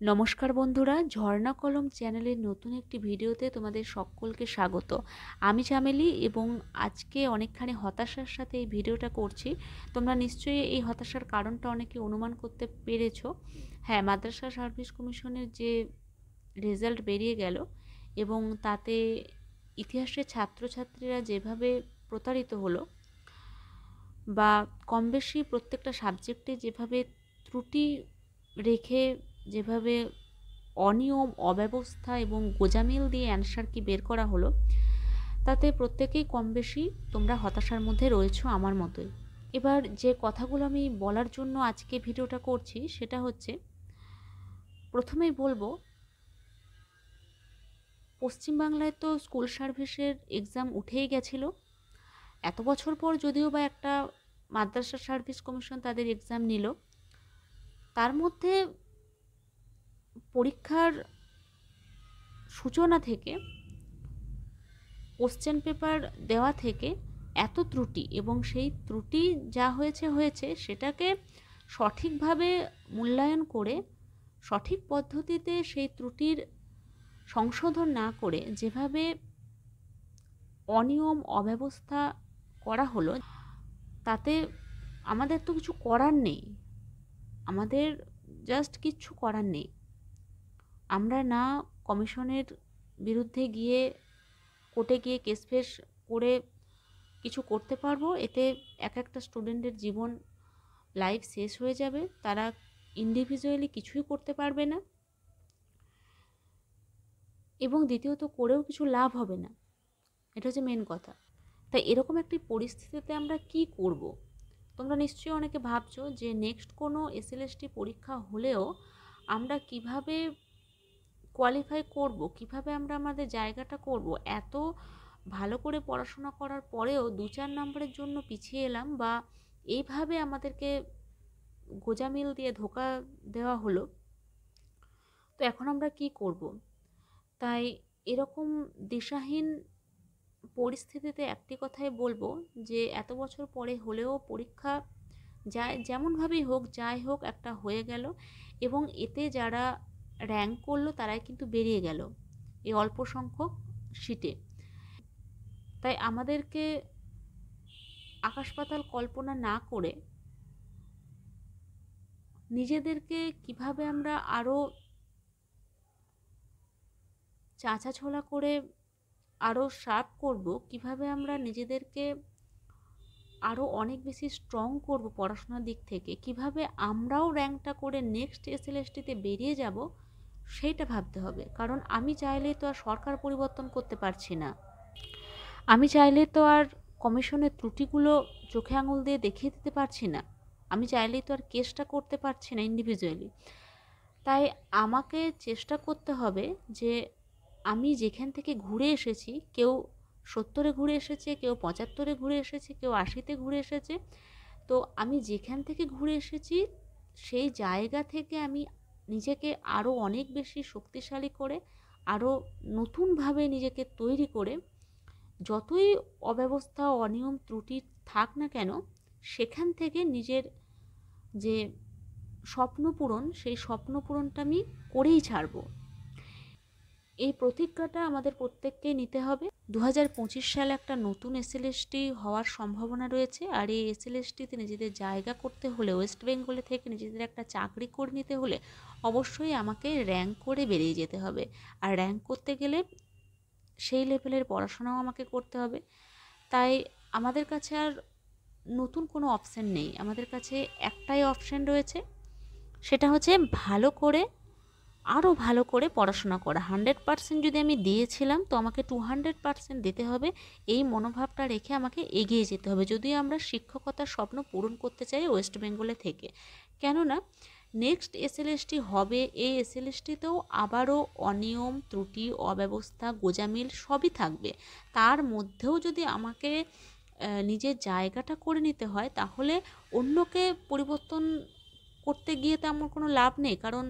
নমস্কার বন্ধুরা, ঝর্ণা কলম চ্যানেলের নতুন একটি ভিডিওতে তোমাদের সকলকে স্বাগত। আমি চামেলি এবং আজকে অনেকখানি হতাশার সাথে এই ভিডিওটা করছি। তোমরা নিশ্চয়ই এই হতাশার কারণটা অনেকে অনুমান করতে পেরেছো। হ্যাঁ, মাদ্রাসা সার্ভিস কমিশনের যে রেজাল্ট বেরিয়ে গেল এবং তাতে ইতিহাসের ছাত্রছাত্রীরা যেভাবে প্রতারিত হলো বা কম বেশি প্রত্যেকটা সাবজেক্টে যেভাবে ত্রুটি রেখে যেভাবে অনিয়ম, অব্যবস্থা এবং গোঁজামিল দিয়ে অ্যানসার কি বের করা হলো, তাতে প্রত্যেকেই কম বেশি তোমরা হতাশার মধ্যে রয়েছো আমার মতোই। এবার যে কথাগুলো আমি বলার জন্য আজকে ভিডিওটা করছি সেটা হচ্ছে, প্রথমেই বলবো, পশ্চিমবাংলায় তো স্কুল সার্ভিসের এক্সাম উঠেই গেছিল। এত বছর পর যদিও বা একটা মাদ্রাসা সার্ভিস কমিশন তাদের এক্সাম নিল, তার মধ্যে পরীক্ষার সূচনা থেকে কোশ্চেন পেপার দেওয়া থেকে এত ত্রুটি, এবং সেই ত্রুটি যা হয়েছে হয়েছে সেটাকে সঠিকভাবে মূল্যায়ন করে সঠিক পদ্ধতিতে সেই ত্রুটির সংশোধন না করে যেভাবে অনিয়ম, অব্যবস্থা করা হলো, তাতে আমাদের তো কিছু করার নেই। আমাদের জাস্ট কিচ্ছু করার নেই। আমরা না কমিশনের বিরুদ্ধে গিয়ে কোর্টে গিয়ে কেস ফেস করে কিছু করতে পারবো, এতে এক একটা স্টুডেন্টের জীবন, লাইফ শেষ হয়ে যাবে, তারা ইন্ডিভিজুয়ালি কিছুই করতে পারবে না, এবং দ্বিতীয়ত করেও কিছু লাভ হবে না। এটা হচ্ছে মেন কথা। তাই এরকম একটি পরিস্থিতিতে আমরা কি করব? তোমরা নিশ্চয়ই অনেকে ভাবছো যে নেক্সট কোনো এসএলএসটি পরীক্ষা হলেও আমরা কিভাবে কোয়ালিফাই করব, কিভাবে আমরা আমাদের জায়গাটা করব। এত ভালো করে পড়াশোনা করার পরেও 2-4 নম্বরের জন্য পিছিয়ে এলাম, বা এইভাবে আমাদেরকে গোঁজামিল দিয়ে ধোকা দেওয়া হলো, তো এখন আমরা কি করব? তাই এরকম দিশাহীন পরিস্থিতিতে একটি কথাই বলবো, যে এত বছর পরে হলেও পরীক্ষা যায় যেমনভাবেই হোক, যাই হোক, একটা হয়ে গেল, এবং এতে যারা র্যাঙ্ক করলো তারাই কিন্তু বেরিয়ে গেল এই অল্প সংখ্যক সিটে। তাই আমাদেরকে আকাশ পাতাল কল্পনা না করে নিজেদেরকে কিভাবে আমরা আরও চাঁচা ছোলা করে আরও শার্প করব, কিভাবে আমরা নিজেদেরকে আরও অনেক বেশি স্ট্রং করব পড়াশোনার দিক থেকে, কিভাবে আমরাও র্যাঙ্কটা করে নেক্সট এসএলএসটিতে বেরিয়ে যাব, সেইটা ভাবতে হবে। কারণ আমি চাইলেই তো আর সরকার পরিবর্তন করতে পারছি না, আমি চাইলে তো আর কমিশনের ত্রুটিগুলো চোখে আঙুল দিয়ে দেখিয়ে দিতে পারছি না, আমি চাইলেই তো আর কেসটা করতে পারছি না ইন্ডিভিজুয়ালি। তাই আমাকে চেষ্টা করতে হবে যে আমি যেখান থেকে ঘুরে এসেছি, কেউ 70-এ ঘুরে এসেছে, কেউ 75-এ ঘুরে এসেছে, কেউ 80-তে ঘুরে এসেছে, তো আমি যেখান থেকে ঘুরে এসেছি সেই জায়গা থেকে আমি নিজেকে আরও অনেক বেশি শক্তিশালী করে, আরও নতুনভাবে নিজেকে তৈরি করে, যতই অব্যবস্থা, অনিয়ম, ত্রুটি থাক না কেন, সেখান থেকে নিজের যে স্বপ্ন পূরণ, সেই স্বপ্ন পূরণটা আমি করেই ছাড়বো। এই প্রতিজ্ঞাটা আমাদের প্রত্যেককেই নিতে হবে। 2025 সালে একটা নতুন এসএলএসটি হওয়ার সম্ভাবনা রয়েছে, আর এই এসএলএসটিতে নিজেদের জায়গা করতে হলে, ওয়েস্ট বেঙ্গলে থেকে নিজেদের একটা চাকরি করে নিতে হলে অবশ্যই আমাকে র্যাঙ্ক করে বেরিয়ে যেতে হবে। আর র্যাঙ্ক করতে গেলে সেই লেভেলের পড়াশোনাও আমাকে করতে হবে। তাই আমাদের কাছে আর নতুন কোনো অপশান নেই, আমাদের কাছে একটাই অপশান রয়েছে, সেটা হচ্ছে ভালো করে, আরও ভালো করে পড়াশোনা করা। 100% যদি আমি দিয়েছিলাম, তো আমাকে 200% দিতে হবে। এই মনোভাবটা রেখে আমাকে এগিয়ে যেতে হবে, যদি আমরা শিক্ষকতার স্বপ্ন পূরণ করতে চাই ওয়েস্ট বেঙ্গলে থেকে। কেননা নেক্সট এসএলএসটি হবে, এই এসএলএসটিতেও আবারও অনিয়ম, ত্রুটি, অব্যবস্থা, গোঁজামিল সবই থাকবে। তার মধ্যেও যদি আমাকে নিজের জায়গাটা করে নিতে হয়, তাহলে অন্যকে পরিবর্তন করতে গিয়ে তো আমার কোনো লাভ নেই। কারণ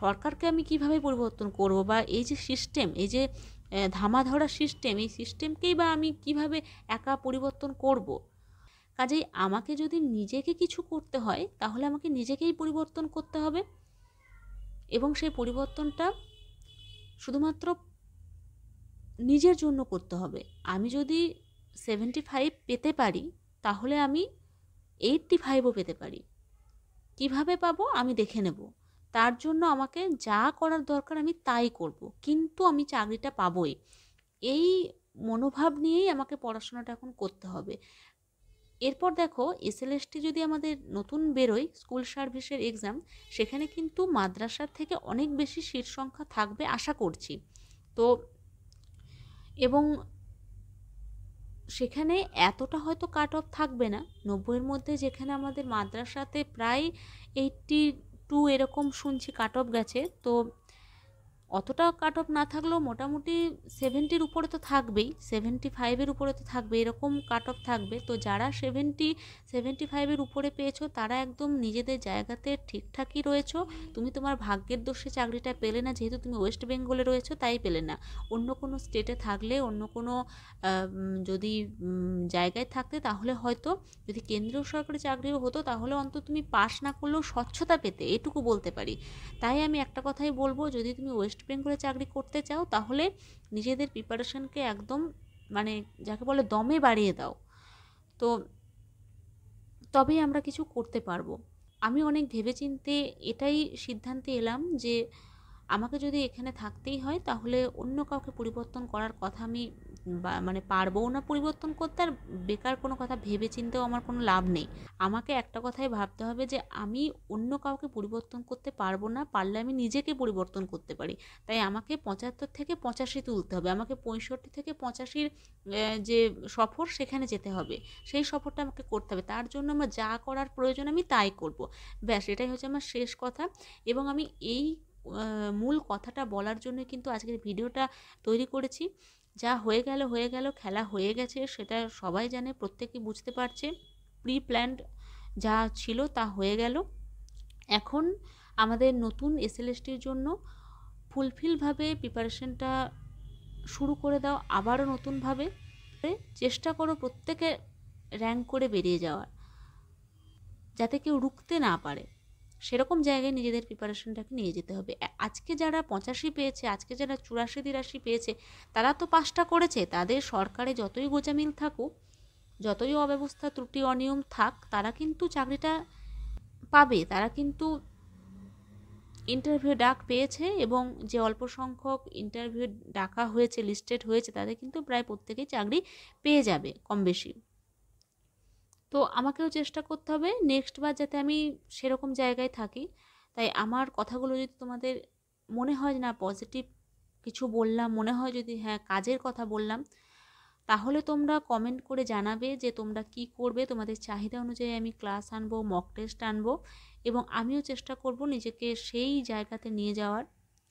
সরকারকে আমি কিভাবে পরিবর্তন করব, বা এই যে সিস্টেম, এই যে ধামাধরা সিস্টেম, এই সিস্টেমকেই বা আমি কিভাবে একা পরিবর্তন করব? কাজেই আমাকে যদি নিজেকে কিছু করতে হয়, তাহলে আমাকে নিজেকেই পরিবর্তন করতে হবে। এবং সেই পরিবর্তনটা শুধুমাত্র নিজের জন্য করতে হবে। আমি যদি 75 পেতে পারি, তাহলে আমি 85ও পেতে পারি। কিভাবে পাবো আমি দেখে নেব। তার জন্য আমাকে যা করার দরকার আমি তাই করব, কিন্তু আমি চাকরিটা পাবোই। এই মনোভাব নিয়েই আমাকে পড়াশোনাটা এখন করতে হবে। এরপর দেখো, এসএলএসটি যদি আমাদের নতুন বেরোয়, স্কুল সার্ভিসের এক্সাম, সেখানে কিন্তু মাদ্রাসার থেকে অনেক বেশি সিট সংখ্যা থাকবে আশা করছি। তো এবং সেখানে এতটা হয়তো কাট অফ থাকবে না 90-এর মধ্যে, যেখানে আমাদের মাদ্রাসাতে প্রায় 82 এরকম শুনছি কাট অফ গেছে। তো অতটা কাট অফ না থাকলেও মোটামুটি 70-র উপরে তো থাকবেই, 75-এর উপরে তো থাকবে, এরকম কাট অফ থাকবে। তো যারা 75-এর উপরে পেয়েছো তারা একদম নিজেদের জায়গাতে ঠিকঠাকই রয়েছো। তুমি তোমার ভাগ্যের দোষে চাকরিটা পেলে না, যেহেতু তুমি ওয়েস্ট বেঙ্গলে রয়েছো তাই পেলে না। অন্য কোনো স্টেটে থাকলে, অন্য কোনো যদি জায়গায় থাকতে, তাহলে হয়তো, যদি কেন্দ্রীয় সরকারি চাকরিও হতো, তাহলে অন্তত তুমি পাস না করলেও স্বচ্ছতা পেতে, এটুকু বলতে পারি। তাই আমি একটা কথাই বলবো, যদি তুমি ওয়েস্ট বেঙ্গলে চাকরি করতে চাও, তাহলে নিজেদের প্রিপারেশনকে একদম, মানে যাকে বলে দমে বাড়িয়ে দাও। তো তবেই আমরা কিছু করতে পারবো। আমি অনেক ভেবেচিন্তে এটাই সিদ্ধান্তে এলাম যে আমাকে যদি এখানে থাকতেই হয়, তাহলে অন্য কাউকে পরিবর্তন করার কথা আমি মানে পারবও না পরিবর্তন করতে, আর বেকার কোনো কথা ভেবে চিন্তেও আমার কোনো লাভ নেই। আমাকে একটা কথাই ভাবতে হবে যে আমি অন্য কাউকে পরিবর্তন করতে পারবো না, পারলে আমি নিজেকে পরিবর্তন করতে পারি। তাই আমাকে 75 থেকে 85 তুলতে হবে, আমাকে 65 থেকে 85-র যে সফর, সেখানে যেতে হবে। সেই সফরটা আমাকে করতে হবে। তার জন্য আমার যা করার প্রয়োজন আমি তাই করব। ব্যাস, এটাই হচ্ছে আমার শেষ কথা। এবং আমি এই মূল কথাটা বলার জন্য কিন্তু আজকের ভিডিওটা তৈরি করেছি। যা হয়ে গেল হয়ে গেল, খেলা হয়ে গেছে, সেটা সবাই জানে, প্রত্যেকেই বুঝতে পারছে। প্রি প্ল্যান্ড যা ছিল তা হয়ে গেল। এখন আমাদের নতুন এসএলএসটির জন্য ফুলফিলভাবে প্রিপারেশনটা শুরু করে দাও, আবারও নতুনভাবে চেষ্টা করো প্রত্যেকে র্যাঙ্ক করে বেরিয়ে যাওয়ার, যাতে কেউ রুখতে না পারে। সেরকম জায়গায় নিজেদের প্রিপারেশনটাকে নিয়ে যেতে হবে। আজকে যারা 85 পেয়েছে, আজকে যারা 84-83 পেয়েছে, তারা তো পাসটা করেছে। তাদের সরকারে যতই গোঁজামিল থাকুক, যতই অব্যবস্থা, ত্রুটি, অনিয়ম থাক, তারা কিন্তু চাকরিটা পাবে। তারা কিন্তু ইন্টারভিউ ডাক পেয়েছে, এবং যে অল্প সংখ্যক ইন্টারভিউ ডাকা হয়েছে, লিস্টেড হয়েছে, তাদের কিন্তু প্রায় প্রত্যেকেই চাকরি পেয়ে যাবে কম বেশি। তো আমাকেও চেষ্টা করতে হবে নেক্সট বার যাতে আমি সেরকম জায়গায় থাকি। তাই আমার কথাগুলো যদি তোমাদের মনে হয় না পজিটিভ কিছু বললাম, মনে হয় যদি হ্যাঁ কাজের কথা বললাম, তাহলে তোমরা কমেন্ট করে জানাবে যে তোমরা কি করবে। তোমাদের চাহিদা অনুযায়ী আমি ক্লাস আনবো, মক টেস্ট আনবো, এবং আমিও চেষ্টা করব নিজেকে সেই জায়গাতে নিয়ে যাওয়ার।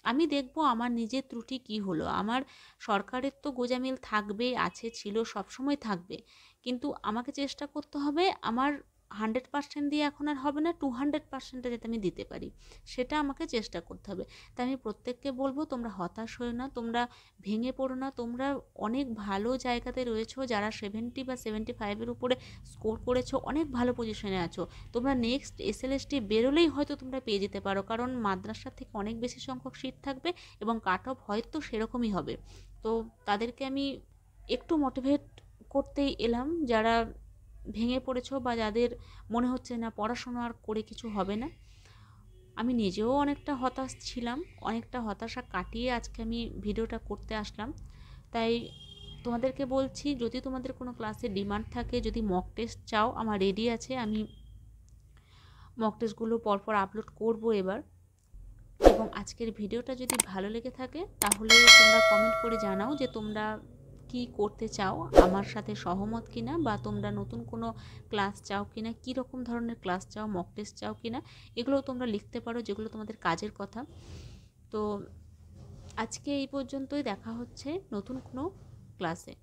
আমি দেখব আমার নিজের ত্রুটি কি হলো। আমার সরকারের তো গোঁজামিল থাকবে, আছে, ছিল, সবসময় থাকবে, কিন্তু আমাকে চেষ্টা করতে হবে আমার 100% দিয়ে এখন আর হবে না, 200%টা যাতে আমি দিতে পারি, সেটা আমাকে চেষ্টা করতে হবে। তাই আমি প্রত্যেককে বলবো, তোমরা হতাশ হয়ে না, তোমরা ভেঙে পড়ো না। তোমরা অনেক ভালো জায়গাতে রয়েছো, যারা 70 বা 75-এর উপরে স্কোর করেছো, অনেক ভালো পজিশনে আছো। তোমরা নেক্সট এসএলএসটি বেরোলেই হয়তো তোমরা পেয়ে যেতে পারো, কারণ মাদ্রাসা থেকে অনেক বেশি সংখ্যক সিট থাকবে এবং কাট অফ হয়তো সেরকমই হবে। তো তাদেরকে আমি একটু মোটিভেট করতেই এলাম, যারা ভেঙে পড়েছো বা যাদের মনে হচ্ছে না পড়াশোনা আর করে কিছু হবে না। আমি নিজেও অনেকটা হতাশ ছিলাম, অনেকটা হতাশা কাটিয়ে আজকে আমি ভিডিওটা করতে আসলাম। তাই তোমাদেরকে বলছি, যদি তোমাদের কোনো ক্লাসে ডিমান্ড থাকে, যদি মক টেস্ট চাও, আমার রেডি আছে। আমি মক টেস্টগুলো পরপর আপলোড করব এবার। এবং আজকের ভিডিওটা যদি ভালো লেগে থাকে, তাহলে তোমরা কমেন্ট করে জানাও যে তোমরা কি করতে চাও, আমার সাথে সহমত কিনা, বা তোমরা নতুন কোনো ক্লাস চাও কিনা, কী রকম ধরনের ক্লাস চাও, মক টেস্ট চাও কিনা, এগুলোও তোমরা লিখতে পারো, যেগুলো তোমাদের কাজের কথা। তো আজকে এই পর্যন্তই, দেখা হচ্ছে নতুন কোনো ক্লাসে।